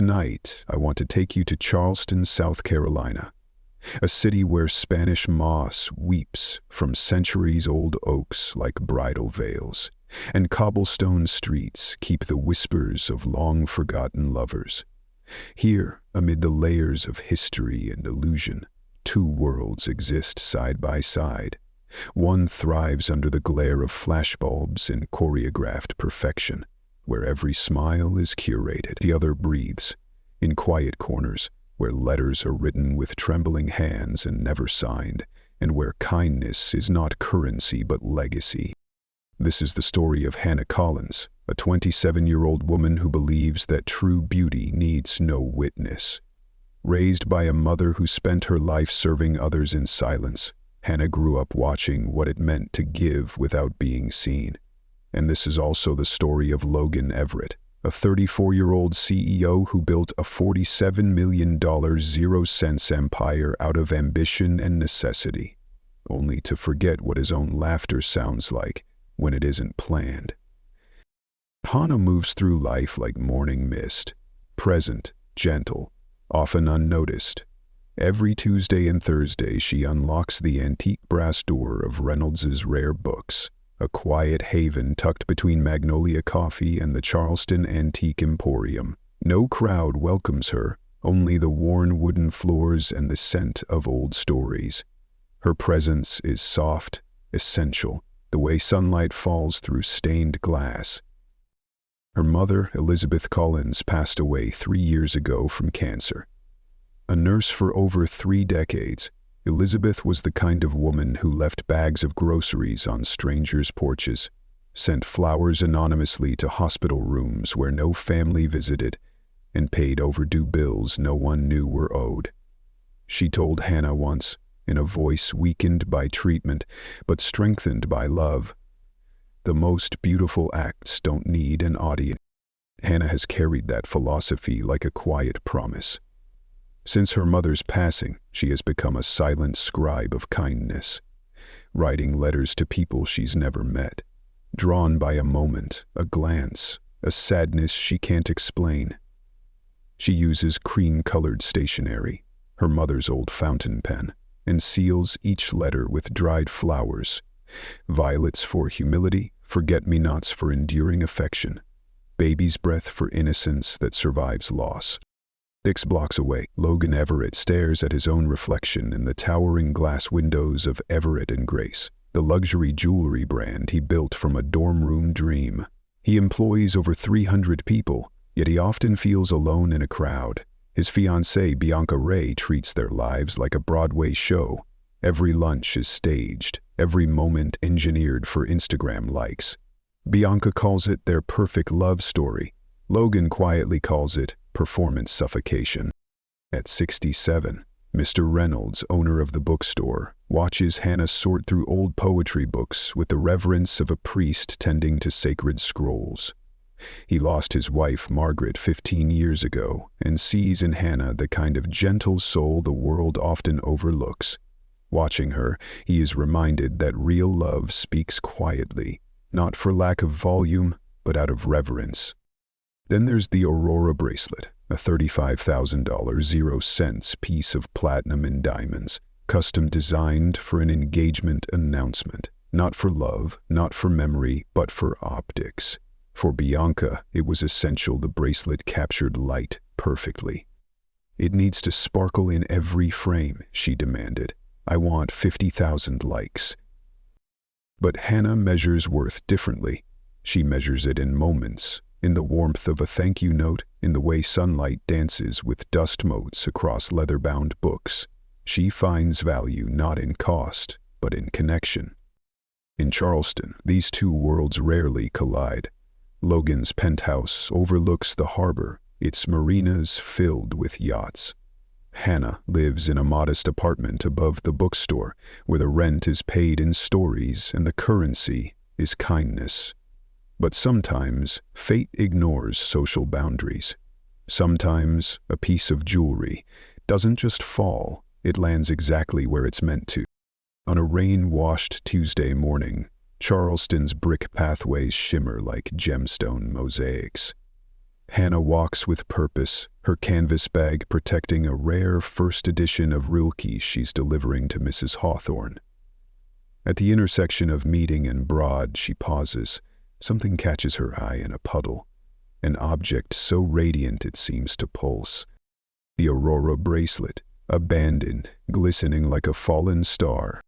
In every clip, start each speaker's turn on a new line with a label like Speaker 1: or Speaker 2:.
Speaker 1: Tonight, I want to take you to Charleston, South Carolina, a city where Spanish moss weeps from centuries-old oaks like bridal veils, and cobblestone streets keep the whispers of long-forgotten lovers. Here, amid the layers of history and illusion, two worlds exist side by side. One thrives under the glare of flashbulbs and choreographed perfection, where every smile is curated. The other breathes, in quiet corners, where letters are written with trembling hands and never signed, and where kindness is not currency but legacy. This is the story of Hannah Collins, a 27-year-old woman who believes that true beauty needs no witness. Raised by a mother who spent her life serving others in silence, Hannah grew up watching what it meant to give without being seen. And this is also the story of Logan Everett, a 34-year-old CEO who built a $47 million zero-cents empire out of ambition and necessity, only to forget what his own laughter sounds like when it isn't planned. Hannah moves through life like morning mist, present, gentle, often unnoticed. Every Tuesday and Thursday she unlocks the antique brass door of Reynolds's Rare Books, a quiet haven tucked between Magnolia Coffee and the Charleston Antique Emporium. No crowd welcomes her, only the worn wooden floors and the scent of old stories. Her presence is soft, essential, the way sunlight falls through stained glass. Her mother, Elizabeth Collins, passed away 3 years ago from cancer. A nurse for over 3 decades, Elizabeth was the kind of woman who left bags of groceries on strangers' porches, sent flowers anonymously to hospital rooms where no family visited, and paid overdue bills no one knew were owed. She told Hannah once, in a voice weakened by treatment but strengthened by love, "The most beautiful acts don't need an audience." Hannah has carried that philosophy like a quiet promise. Since her mother's passing, she has become a silent scribe of kindness, writing letters to people she's never met, drawn by a moment, a glance, a sadness she can't explain. She uses cream-colored stationery, her mother's old fountain pen, and seals each letter with dried flowers, violets for humility, forget-me-nots for enduring affection, baby's breath for innocence that survives loss. 6 blocks away, Logan Everett stares at his own reflection in the towering glass windows of Everett & Grace, the luxury jewelry brand he built from a dorm room dream. He employs over 300 people, yet he often feels alone in a crowd. His fiancée, Bianca Ray, treats their lives like a Broadway show. Every lunch is staged, every moment engineered for Instagram likes. Bianca calls it their perfect love story. Logan quietly calls it performance suffocation. At 67, Mr. Reynolds, owner of the bookstore, watches Hannah sort through old poetry books with the reverence of a priest tending to sacred scrolls. He lost his wife, Margaret, 15 years ago, and sees in Hannah the kind of gentle soul the world often overlooks. Watching her, he is reminded that real love speaks quietly, not for lack of volume, but out of reverence. Then there's the Aurora bracelet, a $35,000 zero-cents piece of platinum and diamonds, custom designed for an engagement announcement. Not for love, not for memory, but for optics. For Bianca, it was essential the bracelet captured light perfectly. "It needs to sparkle in every frame," she demanded. "I want 50,000 likes." But Hannah measures worth differently. She measures it in moments, in the warmth of a thank you note, in the way sunlight dances with dust motes across leather-bound books. She finds value not in cost, but in connection. In Charleston, these two worlds rarely collide. Logan's penthouse overlooks the harbor, its marinas filled with yachts. Hannah lives in a modest apartment above the bookstore, where the rent is paid in stories and the currency is kindness. But sometimes, fate ignores social boundaries. Sometimes, a piece of jewelry doesn't just fall, it lands exactly where it's meant to. On a rain-washed Tuesday morning, Charleston's brick pathways shimmer like gemstone mosaics. Hannah walks with purpose, her canvas bag protecting a rare first edition of Rilke she's delivering to Mrs. Hawthorne. At the intersection of Meeting and Broad, she pauses. Something catches her eye in a puddle, an object so radiant it seems to pulse. The Aurora bracelet, abandoned, glistening like a fallen star.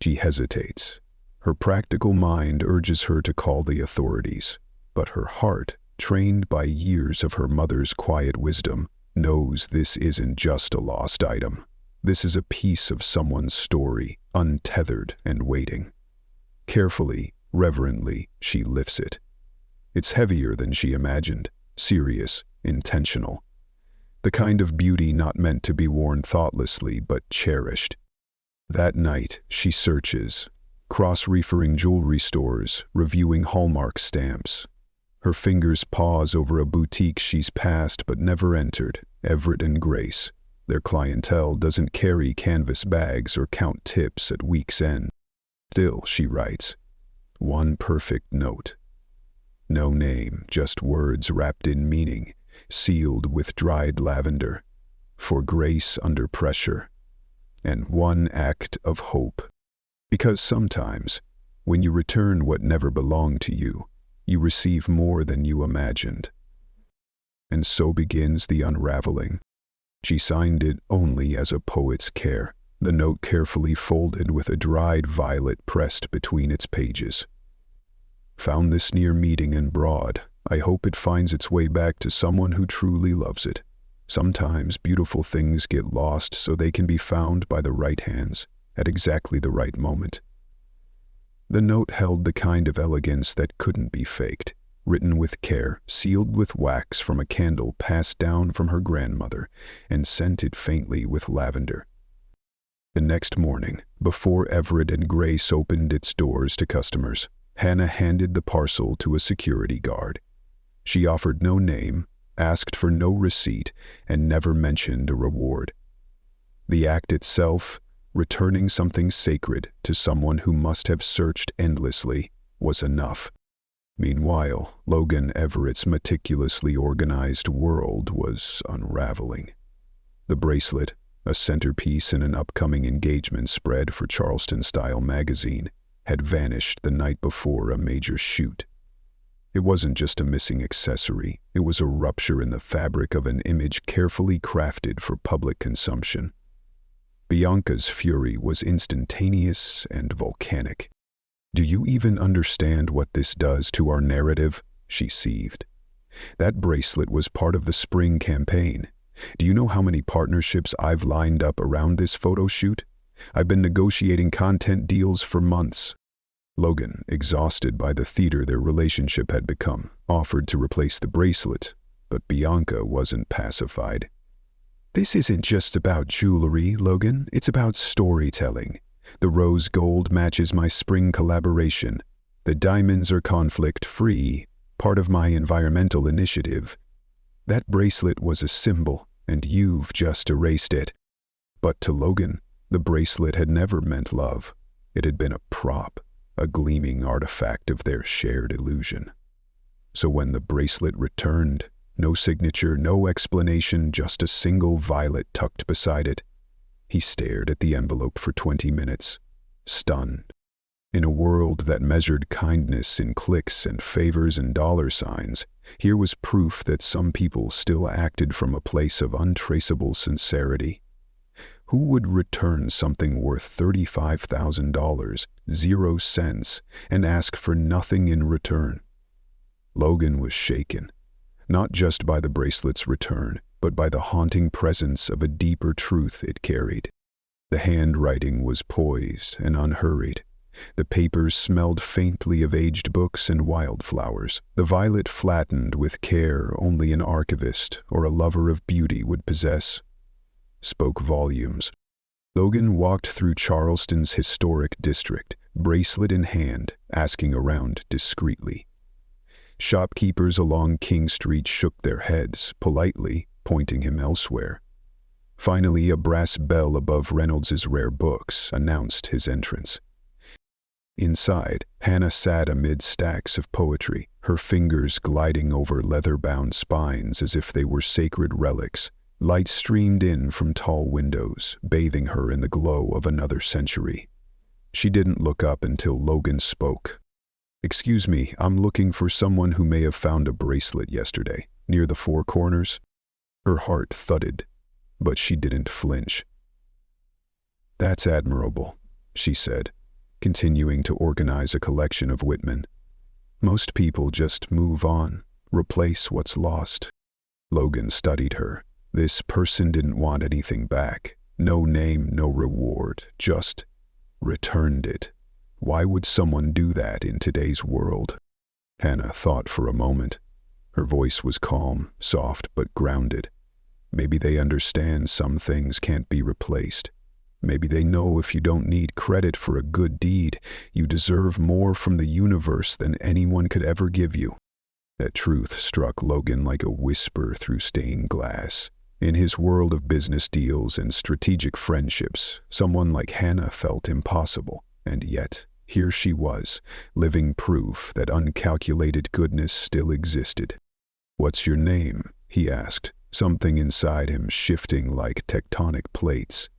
Speaker 1: She hesitates. Her practical mind urges her to call the authorities, but her heart, trained by years of her mother's quiet wisdom, knows this isn't just a lost item. This is a piece of someone's story, untethered and waiting. Carefully, reverently, she lifts it. It's heavier than she imagined, serious, intentional. The kind of beauty not meant to be worn thoughtlessly but cherished. That night, she searches, cross-referring jewelry stores, reviewing Hallmark stamps. Her fingers pause over a boutique she's passed but never entered, Everett and Grace. Their clientele doesn't carry canvas bags or count tips at week's end. Still, she writes, one perfect note. No name, just words wrapped in meaning, sealed with dried lavender. For Grace under pressure. And one act of hope. Because sometimes, when you return what never belonged to you, you receive more than you imagined. And so begins the unraveling. She signed it only as a poet's care, the note carefully folded with a dried violet pressed between its pages. Found this near Meeting and Broad. I hope it finds its way back to someone who truly loves it. Sometimes beautiful things get lost so they can be found by the right hands at exactly the right moment. The note held the kind of elegance that couldn't be faked. Written with care, sealed with wax from a candle passed down from her grandmother, and scented faintly with lavender. The next morning, before Everett and Grace opened its doors to customers, Hannah handed the parcel to a security guard. She offered no name, asked for no receipt, and never mentioned a reward. The act itself, returning something sacred to someone who must have searched endlessly, was enough. Meanwhile, Logan Everett's meticulously organized world was unraveling. The bracelet, a centerpiece in an upcoming engagement spread for Charleston-style magazine, had vanished the night before a major shoot. It wasn't just a missing accessory, it was a rupture in the fabric of an image carefully crafted for public consumption. Bianca's fury was instantaneous and volcanic. "Do you even understand what this does to our narrative?" she seethed. "That bracelet was part of the spring campaign. Do you know how many partnerships I've lined up around this photo shoot? I've been negotiating content deals for months." Logan, exhausted by the theater their relationship had become, offered to replace the bracelet, but Bianca wasn't pacified. "This isn't just about jewelry, Logan. It's about storytelling. The rose gold matches my spring collaboration. The diamonds are conflict-free, part of my environmental initiative. That bracelet was a symbol, and you've just erased it." But to Logan, the bracelet had never meant love. It had been a prop, a gleaming artifact of their shared illusion. So when the bracelet returned, no signature, no explanation, just a single violet tucked beside it, he stared at the envelope for 20 minutes, stunned. In a world that measured kindness in clicks and favors and dollar signs, here was proof that some people still acted from a place of untraceable sincerity. Who would return something worth $35,000, 0 cents, and ask for nothing in return? Logan was shaken, not just by the bracelet's return, but by the haunting presence of a deeper truth it carried. The handwriting was poised and unhurried. The papers smelled faintly of aged books and wildflowers. The violet flattened with care only an archivist or a lover of beauty would possess. Spoke volumes. Logan walked through Charleston's historic district, bracelet in hand, asking around discreetly. Shopkeepers along King Street shook their heads, politely, pointing him elsewhere. Finally, a brass bell above Reynolds's rare books announced his entrance. Inside, Hannah sat amid stacks of poetry, her fingers gliding over leather-bound spines as if they were sacred relics. Light streamed in from tall windows, bathing her in the glow of another century. She didn't look up until Logan spoke. "Excuse me, I'm looking for someone who may have found a bracelet yesterday, near the Four Corners." Her heart thudded, but she didn't flinch. "That's admirable," she said, continuing to organize a collection of Whitman. "Most people just move on, replace what's lost." Logan studied her. This person didn't want anything back. No name, no reward, just returned it. Why would someone do that in today's world? Hannah thought for a moment. Her voice was calm, soft, but grounded. Maybe they understand some things can't be replaced. Maybe they know if you don't need credit for a good deed, you deserve more from the universe than anyone could ever give you. That truth struck Logan like a whisper through stained glass. In his world of business deals and strategic friendships, someone like Hannah felt impossible, and yet, here she was, living proof that uncalculated goodness still existed. "What's your name?" he asked, something inside him shifting like tectonic plates.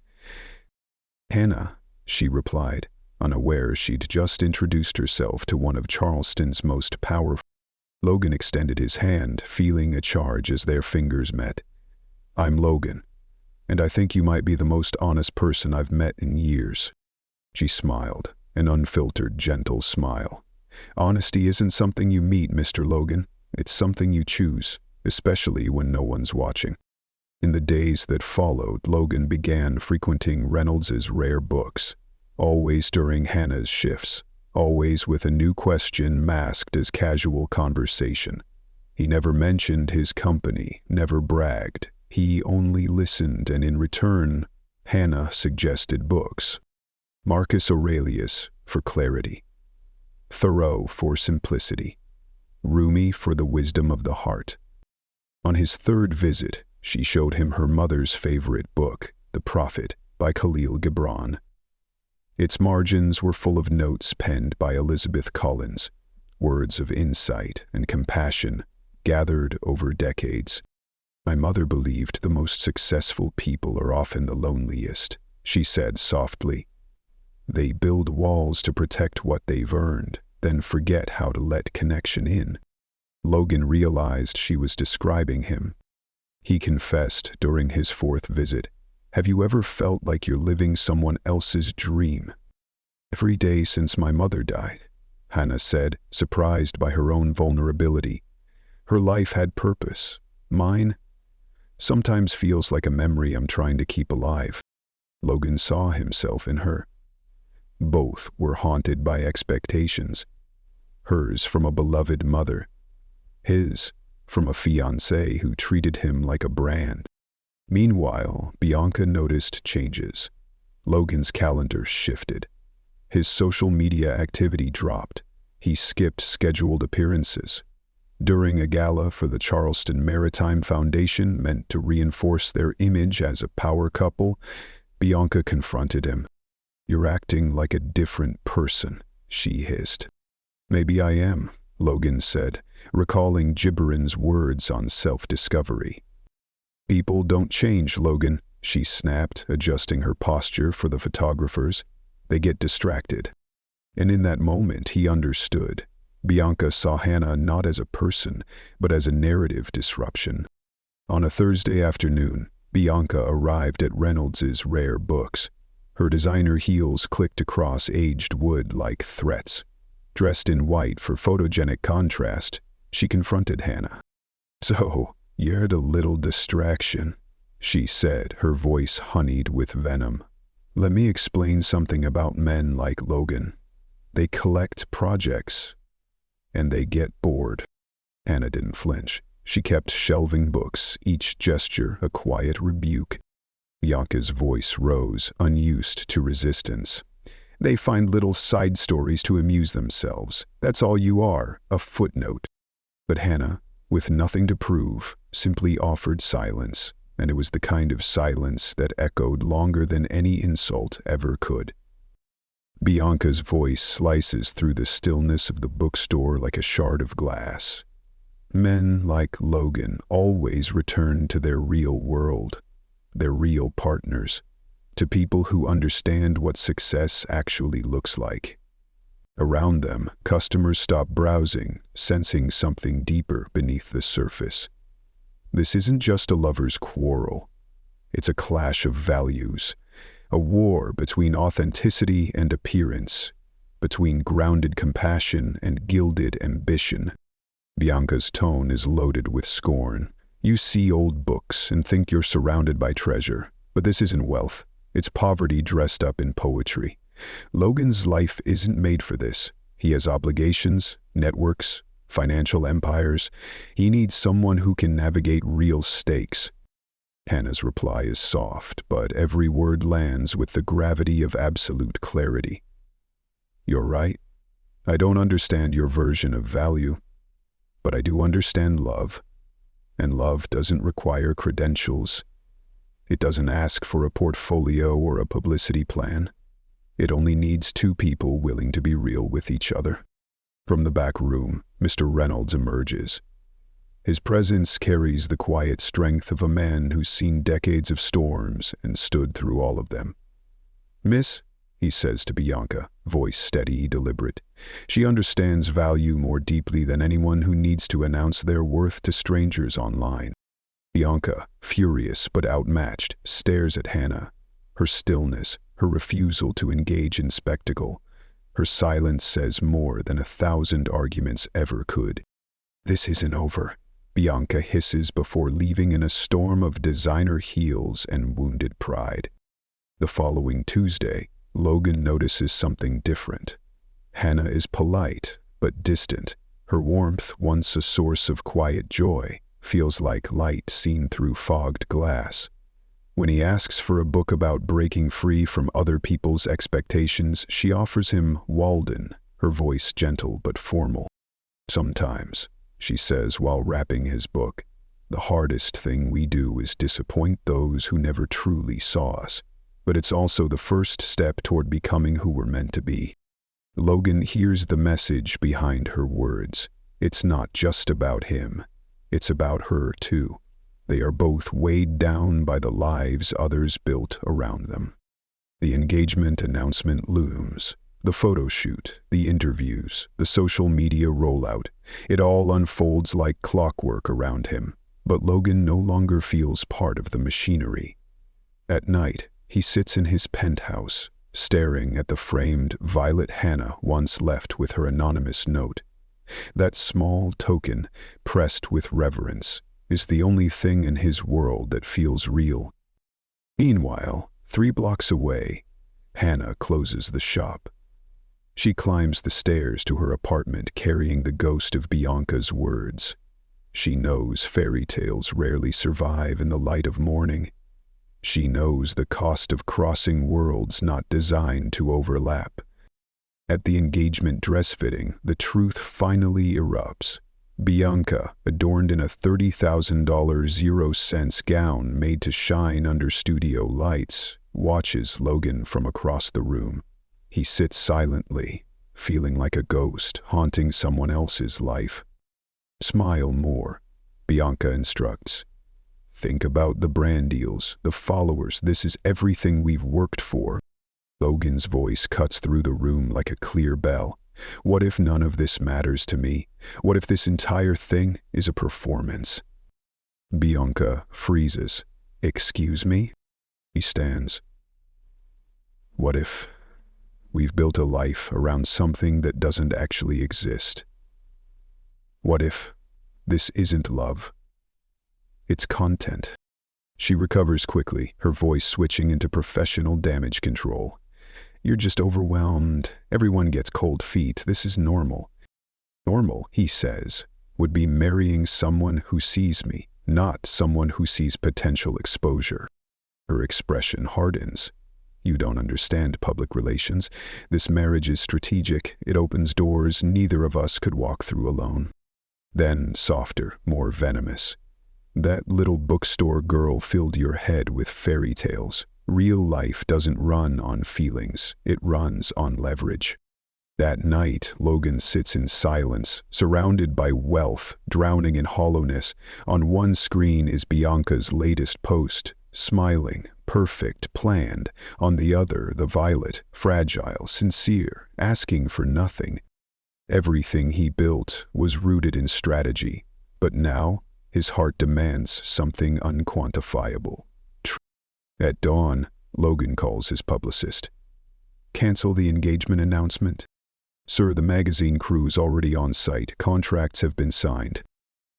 Speaker 1: "Hannah," she replied, unaware she'd just introduced herself to one of Charleston's most powerful. Logan extended his hand, feeling a charge as their fingers met. "I'm Logan, and I think you might be the most honest person I've met in years." She smiled, an unfiltered, gentle smile. "Honesty isn't something you meet, Mr. Logan. It's something you choose, especially when no one's watching." In the days that followed, Logan began frequenting Reynolds's rare books, always during Hannah's shifts, always with a new question masked as casual conversation. He never mentioned his company, never bragged. He only listened, and in return, Hannah suggested books. Marcus Aurelius for clarity, Thoreau for simplicity, Rumi for the wisdom of the heart. On his third visit, she showed him her mother's favorite book, The Prophet, by Khalil Gibran. Its margins were full of notes penned by Elizabeth Collins, words of insight and compassion gathered over decades. "My mother believed the most successful people are often the loneliest," she said softly. "They build walls to protect what they've earned, then forget how to let connection in." Logan realized she was describing him. He confessed during his fourth visit, "Have you ever felt like you're living someone else's dream?" "Every day since my mother died," Hannah said, surprised by her own vulnerability. Her life had purpose. Mine sometimes feels like a memory I'm trying to keep alive. Logan saw himself in her. Both were haunted by expectations. Hers from a beloved mother. His from a fiancé who treated him like a brand. Meanwhile, Bianca noticed changes. Logan's calendar shifted. His social media activity dropped. He skipped scheduled appearances. During a gala for the Charleston Maritime Foundation meant to reinforce their image as a power couple, Bianca confronted him. "You're acting like a different person," she hissed. "Maybe I am," Logan said, recalling Gibran's words on self-discovery. "People don't change, Logan," she snapped, adjusting her posture for the photographers. "They get distracted." And in that moment, he understood. Bianca saw Hannah not as a person, but as a narrative disruption. On a Thursday afternoon, Bianca arrived at Reynolds's rare books. Her designer heels clicked across aged wood like threats. Dressed in white for photogenic contrast, she confronted Hannah. "So, you're the little distraction," she said, her voice honeyed with venom. "Let me explain something about men like Logan. They collect projects, and they get bored." Hannah didn't flinch. She kept shelving books, each gesture a quiet rebuke. Bianca's voice rose, unused to resistance. "They find little side stories to amuse themselves. That's all you are, a footnote." But Hannah, with nothing to prove, simply offered silence, and it was the kind of silence that echoed longer than any insult ever could. Bianca's voice slices through the stillness of the bookstore like a shard of glass. Men like Logan always return to their real world, their real partners, to people who understand what success actually looks like. Around them, customers stop browsing, sensing something deeper beneath the surface. This isn't just a lover's quarrel. It's a clash of values, a war between authenticity and appearance, between grounded compassion and gilded ambition. Bianca's tone is loaded with scorn. You see old books and think you're surrounded by treasure, but this isn't wealth. It's poverty dressed up in poetry. Logan's life isn't made for this. He has obligations, networks, financial empires. He needs someone who can navigate real stakes. Hannah's reply is soft, but every word lands with the gravity of absolute clarity. You're right. I don't understand your version of value, but I do understand love. And love doesn't require credentials. It doesn't ask for a portfolio or a publicity plan. It only needs two people willing to be real with each other. From the back room, Mr. Reynolds emerges. His presence carries the quiet strength of a man who's seen decades of storms and stood through all of them. "Miss," he says to Bianca, voice steady, deliberate. She understands value more deeply than anyone who needs to announce their worth to strangers online. Bianca, furious but outmatched, stares at Hannah. Her stillness, her refusal to engage in spectacle, her silence says more than 1,000 arguments ever could. "This isn't over," Bianca hisses before leaving in a storm of designer heels and wounded pride. The following Tuesday, Logan notices something different. Hannah is polite, but distant. Her warmth, once a source of quiet joy, feels like light seen through fogged glass. When he asks for a book about breaking free from other people's expectations, she offers him Walden, her voice gentle but formal. "Sometimes," she says while wrapping his book, "the hardest thing we do is disappoint those who never truly saw us. But it's also the first step toward becoming who we're meant to be." Logan hears the message behind her words. It's not just about him. It's about her, too. They are both weighed down by the lives others built around them. The engagement announcement looms. The photo shoot, the interviews, the social media rollout. It all unfolds like clockwork around him. But Logan no longer feels part of the machinery. At night, he sits in his penthouse, staring at the framed violet Hannah once left with her anonymous note. That small token, pressed with reverence, is the only thing in his world that feels real. Meanwhile, 3 blocks away, Hannah closes the shop. She climbs the stairs to her apartment carrying the ghost of Bianca's words. She knows fairy tales rarely survive in the light of morning. She knows the cost of crossing worlds not designed to overlap. At the engagement dress fitting, the truth finally erupts. Bianca, adorned in a $30,000 0-cents gown made to shine under studio lights, watches Logan from across the room. He sits silently, feeling like a ghost haunting someone else's life. "Smile more," Bianca instructs. "Think about the brand deals, the followers. This is everything we've worked for." Logan's voice cuts through the room like a clear bell. "What if none of this matters to me? What if this entire thing is a performance?" Bianca freezes. "Excuse me?" He stands. "What if we've built a life around something that doesn't actually exist? What if this isn't love? It's content." She recovers quickly, her voice switching into professional damage control. "You're just overwhelmed. Everyone gets cold feet. This is normal." "Normal," he says, "would be marrying someone who sees me, not someone who sees potential exposure." Her expression hardens. "You don't understand public relations. This marriage is strategic. It opens doors neither of us could walk through alone." Then, softer, more venomous. "That little bookstore girl filled your head with fairy tales. Real life doesn't run on feelings, it runs on leverage. That night, Logan sits in silence, surrounded by wealth, drowning in hollowness. On one screen is Bianca's latest post, smiling, perfect, planned. On the other, the violet, fragile, sincere, asking for nothing. Everything he built was rooted in strategy, but now his heart demands something unquantifiable. At dawn, Logan calls his publicist. "Cancel the engagement announcement." "Sir, the magazine crew's already on site. Contracts have been signed."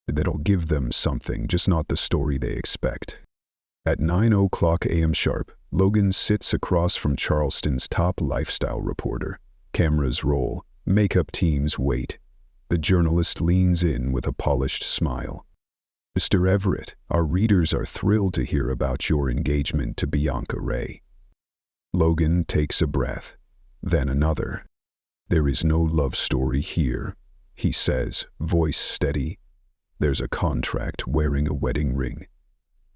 Speaker 1: "That'll give them something, just not the story they expect." At 9 a.m. sharp, Logan sits across from Charleston's top lifestyle reporter. Cameras roll, makeup teams wait. The journalist leans in with a polished smile. "Mr. Everett, our readers are thrilled to hear about your engagement to Bianca Ray." Logan takes a breath, then another. "There is no love story here," he says, voice steady. "There's a contract wearing a wedding ring,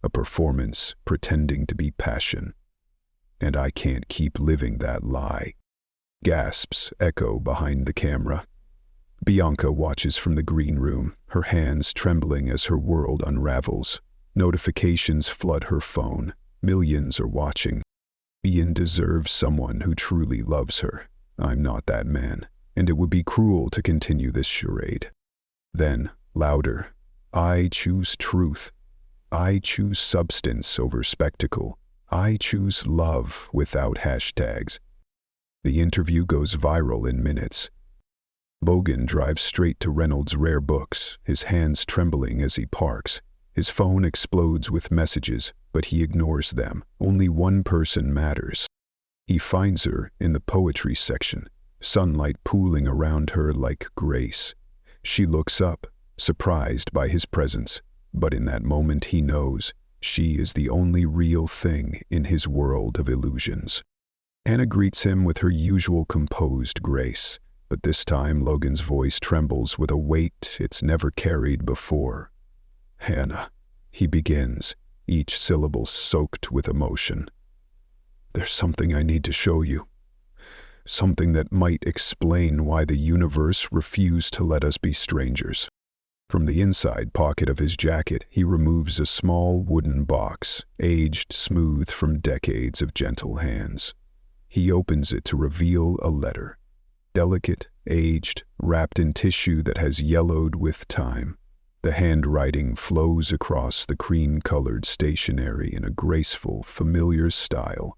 Speaker 1: a performance pretending to be passion. And I can't keep living that lie." Gasps echo behind the camera. Bianca watches from the green room, her hands trembling as her world unravels. Notifications flood her phone. Millions are watching. Ian deserves someone who truly loves her. I'm not that man, and it would be cruel to continue this charade. Then, louder, "I choose truth. I choose substance over spectacle. I choose love without hashtags." The interview goes viral in minutes. Logan drives straight to Reynolds' Rare Books, his hands trembling as he parks. His phone explodes with messages, but he ignores them. Only one person matters. He finds her in the poetry section, sunlight pooling around her like grace. She looks up, surprised by his presence, but in that moment he knows she is the only real thing in his world of illusions. Hannah greets him with her usual composed grace, but this time Logan's voice trembles with a weight it's never carried before. "Hannah," he begins, each syllable soaked with emotion. "There's something I need to show you. Something that might explain why the universe refused to let us be strangers." From the inside pocket of his jacket, he removes a small wooden box, aged smooth from decades of gentle hands. He opens it to reveal a letter. Delicate, aged, wrapped in tissue that has yellowed with time. The handwriting flows across the cream-colored stationery in a graceful, familiar style.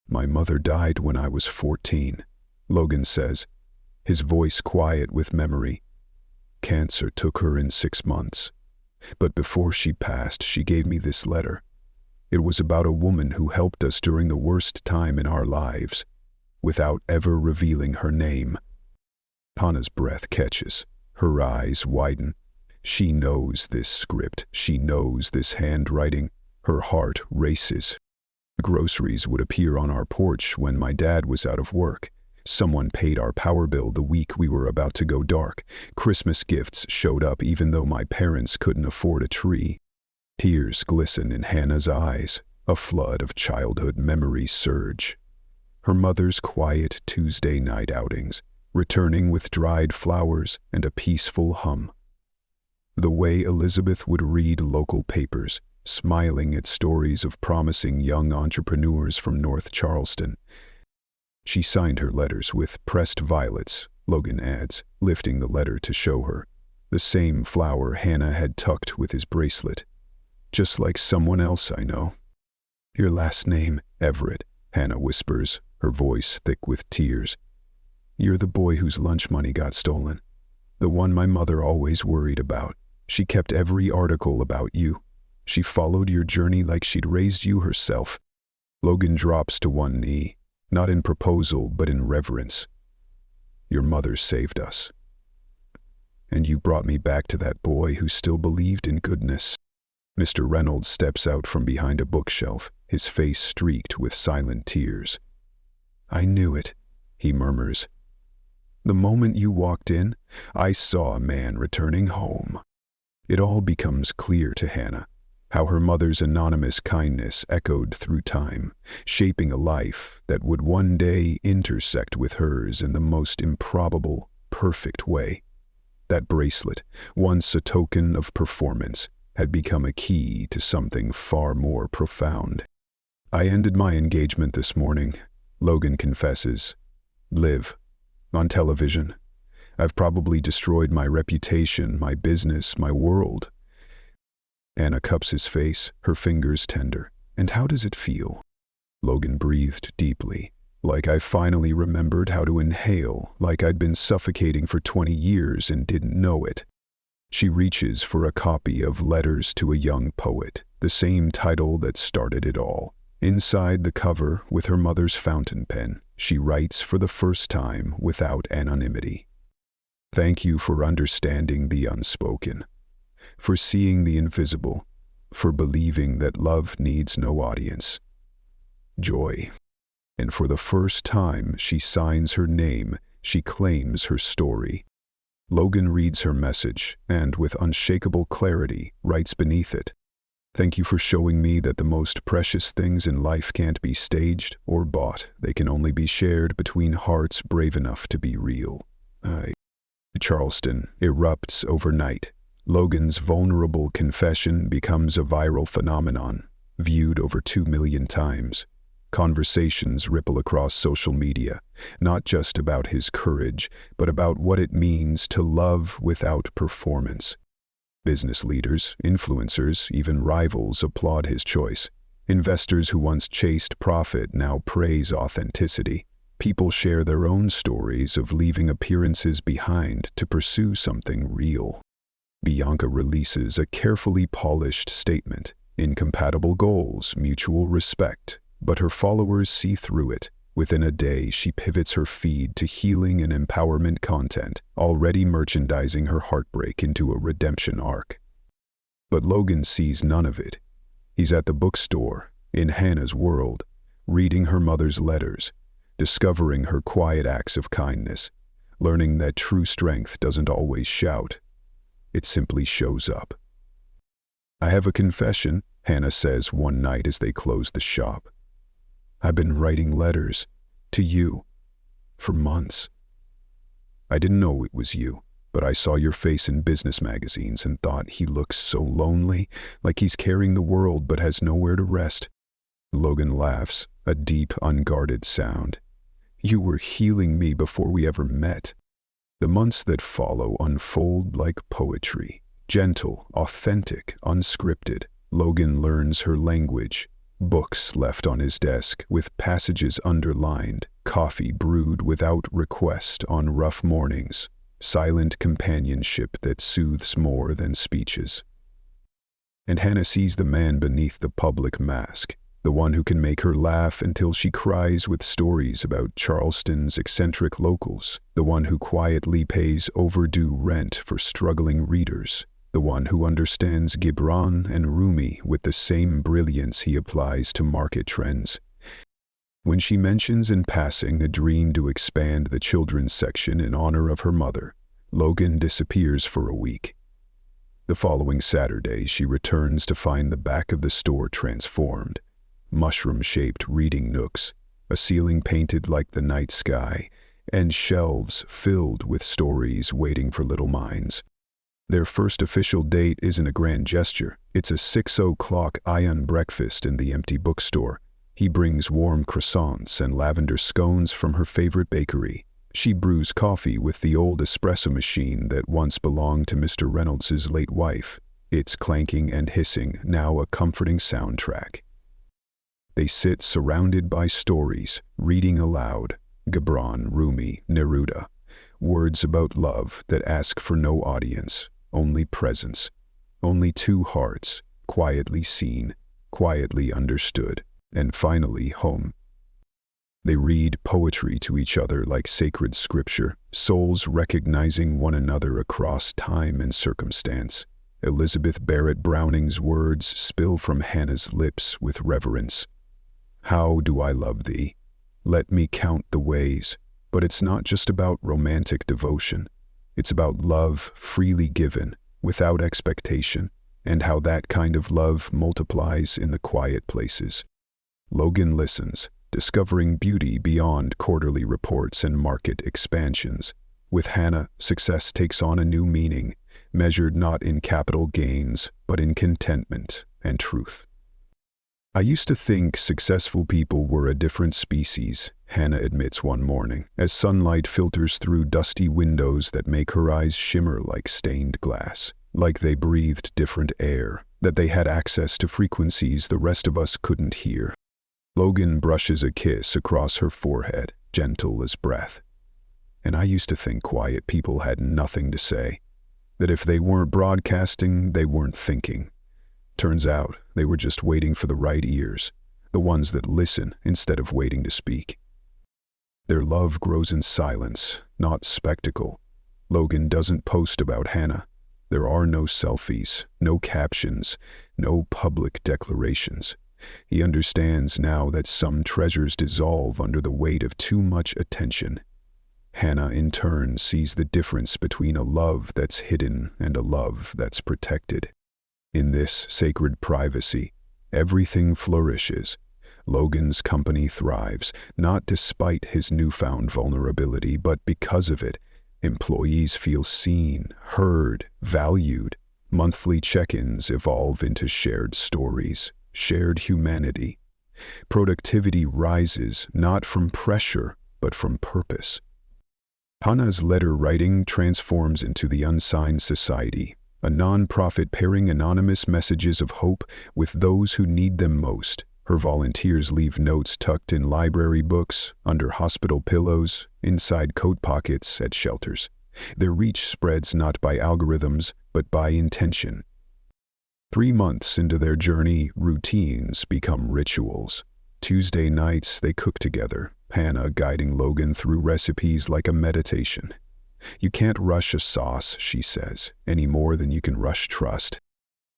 Speaker 1: "My mother died when I was 14, Logan says, his voice quiet with memory. "Cancer took her in 6 months. But before she passed, she gave me this letter. It was about a woman who helped us during the worst time in our lives, without ever revealing her name." Hannah's breath catches. Her eyes widen. She knows this script. She knows this handwriting. Her heart races. "Groceries would appear on our porch when my dad was out of work. Someone paid our power bill the week we were about to go dark. Christmas gifts showed up even though my parents couldn't afford a tree." Tears glisten in Hannah's eyes. A flood of childhood memories surge. Her mother's quiet Tuesday night outings, returning with dried flowers and a peaceful hum. The way Elizabeth would read local papers, smiling at stories of promising young entrepreneurs from North Charleston. She signed her letters with pressed violets, Logan adds, lifting the letter to show her. The same flower Hannah had tucked with his bracelet. "Just like someone else I know." "Your last name, Everett," Hannah whispers, her voice thick with tears. "You're the boy whose lunch money got stolen. The one my mother always worried about. She kept every article about you. She followed your journey like she'd raised you herself." Logan drops to one knee, not in proposal but in reverence. "Your mother saved us. And you brought me back to that boy who still believed in goodness." Mr. Reynolds steps out from behind a bookshelf, his face streaked with silent tears. "I knew it," he murmurs. "The moment you walked in, I saw a man returning home." It all becomes clear to Hannah. how her mother's anonymous kindness echoed through time, shaping a life that would one day intersect with hers in the most improbable, perfect way. That bracelet, once a token of performance, had become a key to something far more profound. I ended my engagement this morning, Logan confesses. Live. On television. I've probably destroyed my reputation, my business, my world. Anna cups his face, her fingers tender. And how does it feel? Logan breathed deeply, like I finally remembered how to inhale, like I'd been suffocating for 20 years and didn't know it. She reaches for a copy of Letters to a Young Poet, the same title that started it all. Inside the cover, with her mother's fountain pen, she writes for the first time without anonymity. Thank you for understanding the unspoken, for seeing the invisible, for believing that love needs no audience. Joy. And for the first time, she signs her name, she claims her story. Logan reads her message and, with unshakable clarity, writes beneath it, "Thank you for showing me that the most precious things in life can't be staged or bought. They can only be shared between hearts brave enough to be real." Charleston erupts overnight. Logan's vulnerable confession becomes a viral phenomenon, viewed over 2 million times. Conversations ripple across social media, not just about his courage, but about what it means to love without performance. Business leaders, influencers, even rivals applaud his choice. Investors who once chased profit now praise authenticity. People share their own stories of leaving appearances behind to pursue something real. Bianca releases a carefully polished statement, incompatible goals, mutual respect, but her followers see through it. Within a day, she pivots her feed to healing and empowerment content, already merchandising her heartbreak into a redemption arc. But Logan sees none of it. He's at the bookstore, in Hannah's world, reading her mother's letters, discovering her quiet acts of kindness, learning that true strength doesn't always shout. It simply shows up. "I have a confession," Hannah says one night as they close the shop. "I've been writing letters to you for months. I didn't know it was you, but I saw your face in business magazines and thought he looks so lonely, like he's carrying the world but has nowhere to rest." Logan laughs, a deep, unguarded sound. "You were healing me before we ever met." The months that follow unfold like poetry, gentle, authentic, unscripted. Logan learns her language. Books left on his desk with passages underlined, coffee brewed without request on rough mornings, silent companionship that soothes more than speeches. And Hannah sees the man beneath the public mask, the one who can make her laugh until she cries with stories about Charleston's eccentric locals, the one who quietly pays overdue rent for struggling readers, the one who understands Gibran and Rumi with the same brilliance he applies to market trends. When she mentions in passing a dream to expand the children's section in honor of her mother, Logan disappears for a week. The following Saturday, she returns to find the back of the store transformed. Mushroom-shaped reading nooks, a ceiling painted like the night sky, and shelves filled with stories waiting for little minds. Their first official date isn't a grand gesture. It's a 6 o'clock Ion breakfast in the empty bookstore. He brings warm croissants and lavender scones from her favorite bakery. She brews coffee with the old espresso machine that once belonged to Mr. Reynolds's late wife, its clanking and hissing now a comforting soundtrack. They sit surrounded by stories, reading aloud, Gibran, Rumi, Neruda, words about love that ask for no audience, only presence, only two hearts, quietly seen, quietly understood, and finally home. They read poetry to each other like sacred scripture, souls recognizing one another across time and circumstance. Elizabeth Barrett Browning's words spill from Hannah's lips with reverence. "How do I love thee? Let me count the ways." But it's not just about romantic devotion. It's about love freely given, without expectation. and how that kind of love multiplies in the quiet places. Logan listens, discovering beauty beyond quarterly reports and market expansions. With Hannah, success takes on a new meaning, measured not in capital gains, but in contentment and truth. I used to think successful people were a different species, Hannah admits one morning, as sunlight filters through dusty windows that make her eyes shimmer like stained glass, like they breathed different air, that they had access to frequencies the rest of us couldn't hear. Logan brushes a kiss across her forehead, gentle as breath. And I used to think quiet people had nothing to say, that if they weren't broadcasting, they weren't thinking. Turns out, they were just waiting for the right ears, the ones that listen instead of waiting to speak. Their love grows in silence, not spectacle. Logan doesn't post about Hannah. There are no selfies, no captions, no public declarations. He understands now that some treasures dissolve under the weight of too much attention. Hannah, in turn, sees the difference between a love that's hidden and a love that's protected. In this sacred privacy, everything flourishes. Logan's company thrives, not despite his newfound vulnerability, but because of it. Employees feel seen, heard, valued. Monthly check-ins evolve into shared stories, shared humanity. Productivity rises not from pressure, but from purpose. Hannah's letter writing transforms into the Unsigned Society, a non-profit pairing anonymous messages of hope with those who need them most. Her volunteers leave notes tucked in library books, under hospital pillows, inside coat pockets at shelters. Their reach spreads not by algorithms, but by intention. 3 months into their journey, routines become rituals. Tuesday nights they cook together, Hannah guiding Logan through recipes like a meditation. You can't rush a sauce, she says, any more than you can rush trust.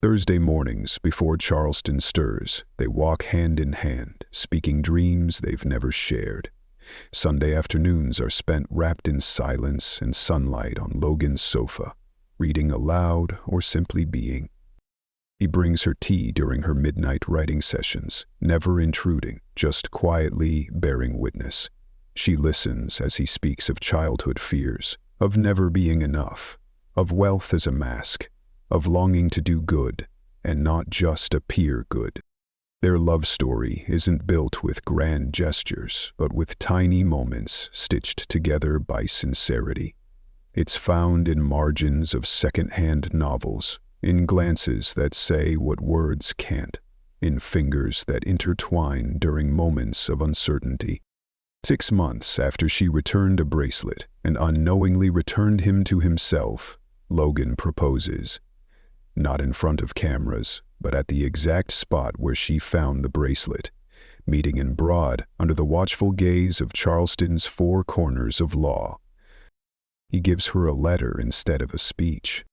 Speaker 1: Thursday mornings, before Charleston stirs, they walk hand in hand, speaking dreams they've never shared. Sunday afternoons are spent wrapped in silence and sunlight on Logan's sofa, reading aloud or simply being. He brings her tea during her midnight writing sessions, never intruding, just quietly bearing witness. She listens as he speaks of childhood fears, of never being enough, of wealth as a mask, of longing to do good, and not just appear good. Their love story isn't built with grand gestures, but with tiny moments stitched together by sincerity. It's found in margins of second-hand novels, in glances that say what words can't, in fingers that intertwine during moments of uncertainty. 6 months after she returned a bracelet and unknowingly returned him to himself, Logan proposes. Not in front of cameras, but at the exact spot where she found the bracelet, meeting in Broad under the watchful gaze of Charleston's 4 corners of law. He gives her a letter instead of a speech.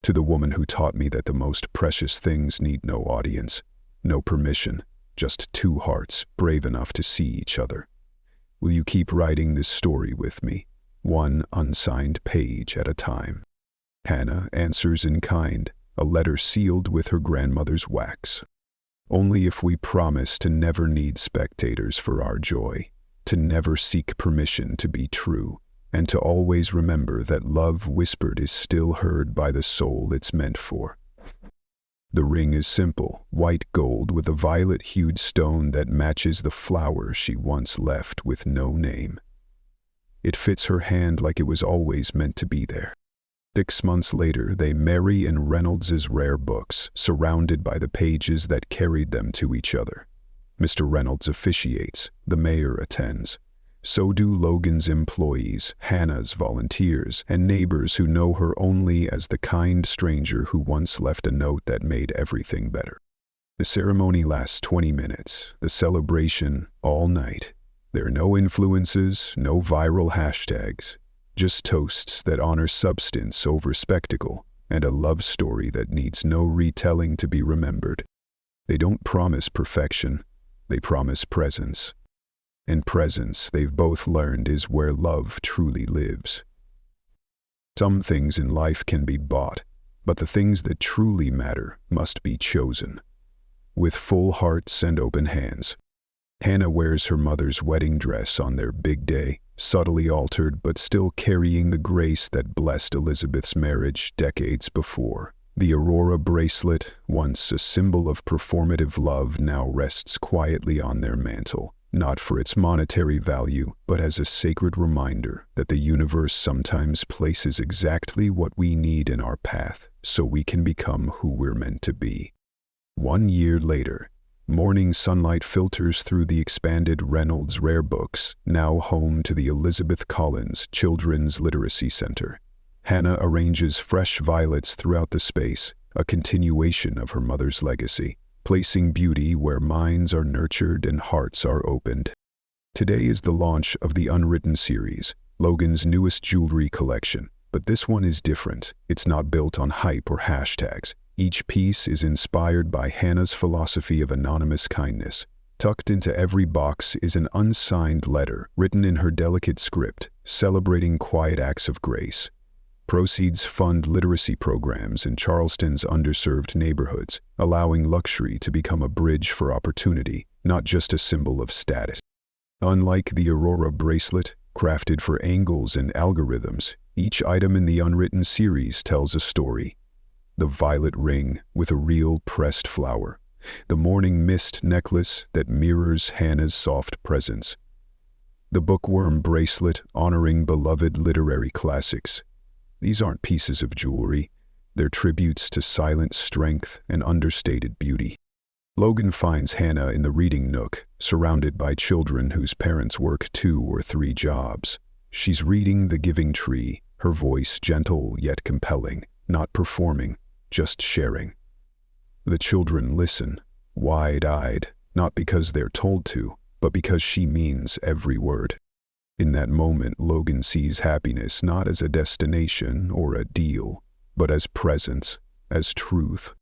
Speaker 1: To the woman who taught me that the most precious things need no audience, no permission, just 2 hearts brave enough to see each other. Will you keep writing this story with me, one unsigned page at a time? Hannah answers in kind, a letter sealed with her grandmother's wax. Only if we promise to never need spectators for our joy, to never seek permission to be true, and to always remember that love whispered is still heard by the soul it's meant for. The ring is simple, white gold with a violet-hued stone that matches the flower she once left with no name. It fits her hand like it was always meant to be there. 6 months later, they marry in Reynolds's rare books, surrounded by the pages that carried them to each other. Mr. Reynolds officiates, the mayor attends. So do Logan's employees, Hannah's volunteers, and neighbors who know her only as the kind stranger who once left a note that made everything better. The ceremony lasts 20 minutes, the celebration all night. There are no influences, no viral hashtags, just toasts that honor substance over spectacle, and a love story that needs no retelling to be remembered. They don't promise perfection, they promise presence. And presence, they've both learned, is where love truly lives. Some things in life can be bought, But the things that truly matter must be chosen. With full hearts and open hands. Hannah wears her mother's wedding dress on their big day, subtly altered but still carrying the grace that blessed Elizabeth's marriage decades before. The Aurora bracelet, once a symbol of performative love, now rests quietly on their mantle, not for its monetary value, but as a sacred reminder that the universe sometimes places exactly what we need in our path so we can become who we're meant to be. 1 year later, morning sunlight filters through the expanded Reynolds Rare Books, now home to the Elizabeth Collins Children's Literacy Center. Hannah arranges fresh violets throughout the space, a continuation of her mother's legacy, placing beauty where minds are nurtured and hearts are opened. Today is the launch of the Unwritten series, Logan's newest jewelry collection, but this one is different. It's not built on hype or hashtags. Each piece is inspired by Hannah's philosophy of anonymous kindness. Tucked into every box is an unsigned letter written in her delicate script, celebrating quiet acts of grace. Proceeds fund literacy programs in Charleston's underserved neighborhoods, allowing luxury to become a bridge for opportunity, not just a symbol of status. Unlike the Aurora bracelet, crafted for angles and algorithms, each item in the Unwritten series tells a story. The violet ring with a real pressed flower, the morning mist necklace that mirrors Hannah's soft presence, the bookworm bracelet honoring beloved literary classics. These aren't pieces of jewelry, they're tributes to silent strength and understated beauty. Logan finds Hannah in the reading nook, surrounded by children whose parents work 2 or 3 jobs. She's reading The Giving Tree, her voice gentle yet compelling, not performing, just sharing. The children listen, wide-eyed, not because they're told to, but because she means every word. In that moment, Logan sees happiness not as a destination or a deal, but as presence, as truth.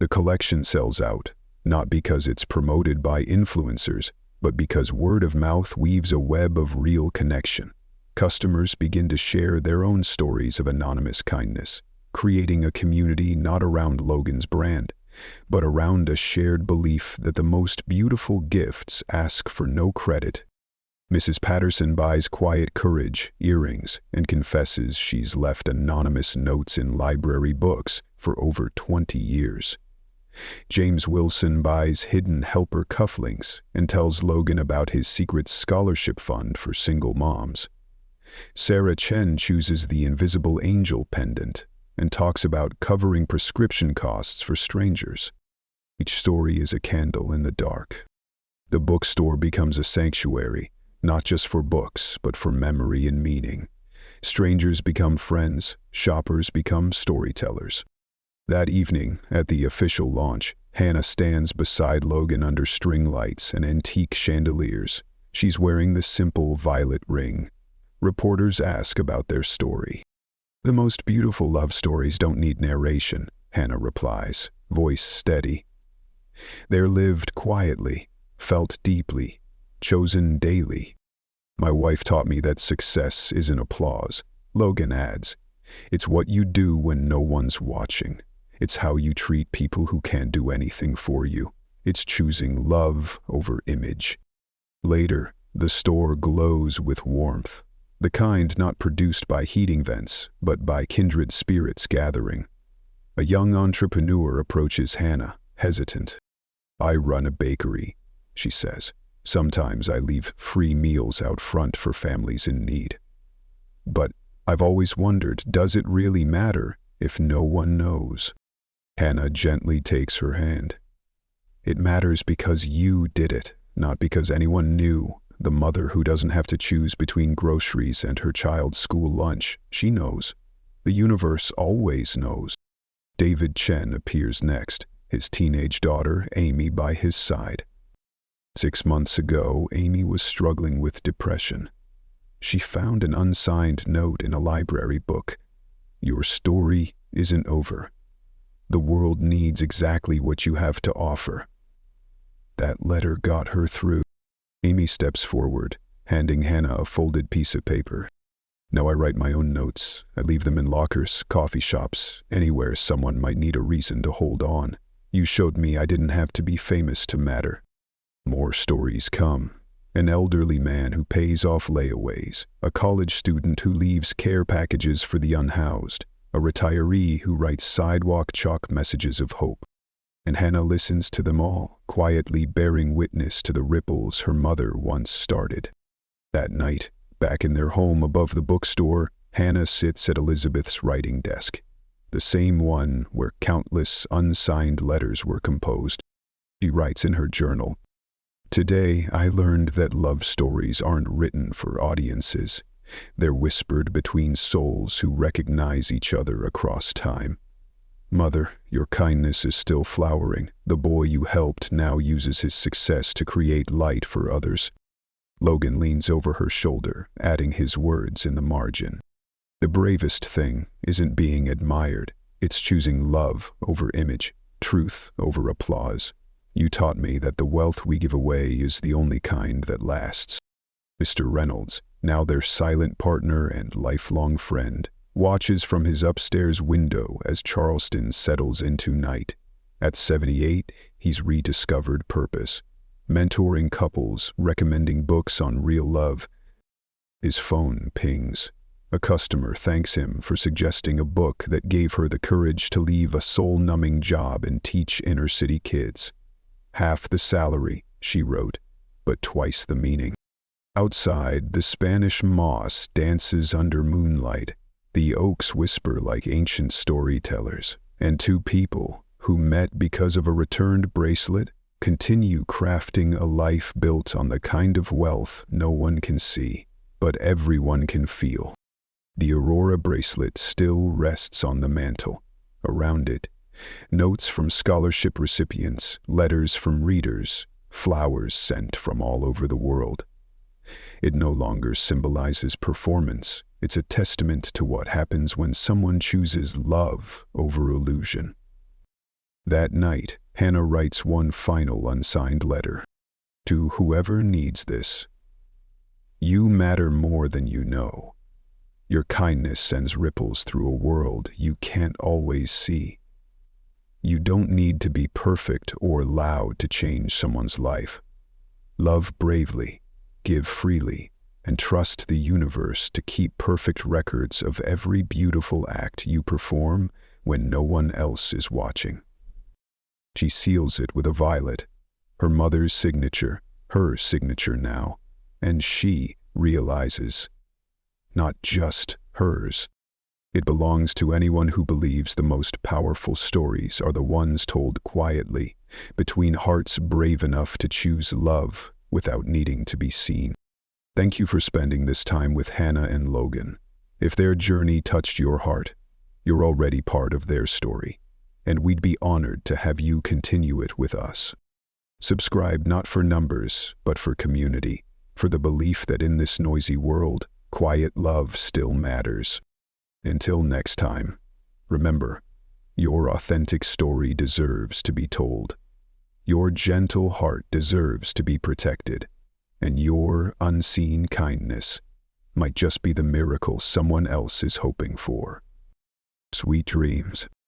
Speaker 1: The collection sells out, not because it's promoted by influencers, but because word of mouth weaves a web of real connection. Customers begin to share their own stories of anonymous kindness, creating a community not around Logan's brand, but around a shared belief that the most beautiful gifts ask for no credit. Mrs. Patterson buys quiet courage, earrings, and confesses she's left anonymous notes in library books for over 20 years. James Wilson buys hidden helper cufflinks and tells Logan about his secret scholarship fund for single moms. Sarah Chen chooses the invisible angel pendant and talks about covering prescription costs for strangers. Each story is a candle in the dark. The bookstore becomes a sanctuary, not just for books, but for memory and meaning. Strangers become friends, shoppers become storytellers. That evening, at the official launch, Hannah stands beside Logan under string lights and antique chandeliers. She's wearing the simple violet ring. Reporters ask about their story. "The most beautiful love stories don't need narration," Hannah replies, voice steady. "They're lived quietly, felt deeply, chosen daily. My wife taught me that success isn't applause," Logan adds. "It's what you do when no one's watching. It's how you treat people who can't do anything for you. It's choosing love over image." Later, the store glows with warmth. The kind not produced by heating vents, but by kindred spirits gathering. A young entrepreneur approaches Hannah, hesitant. "I run a bakery," she says. "Sometimes I leave free meals out front for families in need. But I've always wondered, does it really matter if no one knows?" Hannah gently takes her hand. "It matters because you did it, not because anyone knew. The mother who doesn't have to choose between groceries and her child's school lunch, she knows. The universe always knows." David Chen appears next, his teenage daughter, Amy, by his side. 6 months ago, Amy was struggling with depression. She found an unsigned note in a library book. "Your story isn't over. The world needs exactly what you have to offer." That letter got her through. Amy steps forward, handing Hannah a folded piece of paper. Now I write my own notes. I leave them in lockers, coffee shops, anywhere someone might need a reason to hold on. You showed me I didn't have to be famous to matter. More stories come. An elderly man who pays off layaways, a college student who leaves care packages for the unhoused, a retiree who writes sidewalk chalk messages of hope. And Hannah listens to them all, quietly bearing witness to the ripples her mother once started. That night, back in their home above the bookstore, Hannah sits at Elizabeth's writing desk, the same one where countless unsigned letters were composed. She writes in her journal, "Today I learned that love stories aren't written for audiences. They're whispered between souls who recognize each other across time. Mother, your kindness is still flowering. The boy you helped now uses his success to create light for others." Logan leans over her shoulder, adding his words in the margin. "The bravest thing isn't being admired. It's choosing love over image, truth over applause. You taught me that the wealth we give away is the only kind that lasts." Mr. Reynolds, now their silent partner and lifelong friend, watches from his upstairs window as Charleston settles into night. At 78, he's rediscovered purpose, mentoring couples, recommending books on real love. His phone pings. A customer thanks him for suggesting a book that gave her the courage to leave a soul-numbing job and teach inner-city kids. "Half the salary," she wrote, "but twice the meaning." Outside, the Spanish moss dances under moonlight. The oaks whisper like ancient storytellers, and two people, who met because of a returned bracelet, continue crafting a life built on the kind of wealth no one can see, but everyone can feel. The Aurora bracelet still rests on the mantel. Around it, notes from scholarship recipients, letters from readers, flowers sent from all over the world. It no longer symbolizes performance. It's a testament to what happens when someone chooses love over illusion. That night, Hannah writes one final unsigned letter. "To whoever needs this, you matter more than you know. Your kindness sends ripples through a world you can't always see. You don't need to be perfect or loud to change someone's life. Love bravely, give freely, and trust the universe to keep perfect records of every beautiful act you perform when no one else is watching." She seals it with a violet, her mother's signature, her signature now, and she realizes, not just hers. It belongs to anyone who believes the most powerful stories are the ones told quietly, between hearts brave enough to choose love without needing to be seen. Thank you for spending this time with Hannah and Logan. If their journey touched your heart, you're already part of their story, and we'd be honored to have you continue it with us. Subscribe not for numbers, but for community, for the belief that in this noisy world, quiet love still matters. Until next time, remember, your authentic story deserves to be told. Your gentle heart deserves to be protected, and your unseen kindness might just be the miracle someone else is hoping for. Sweet dreams.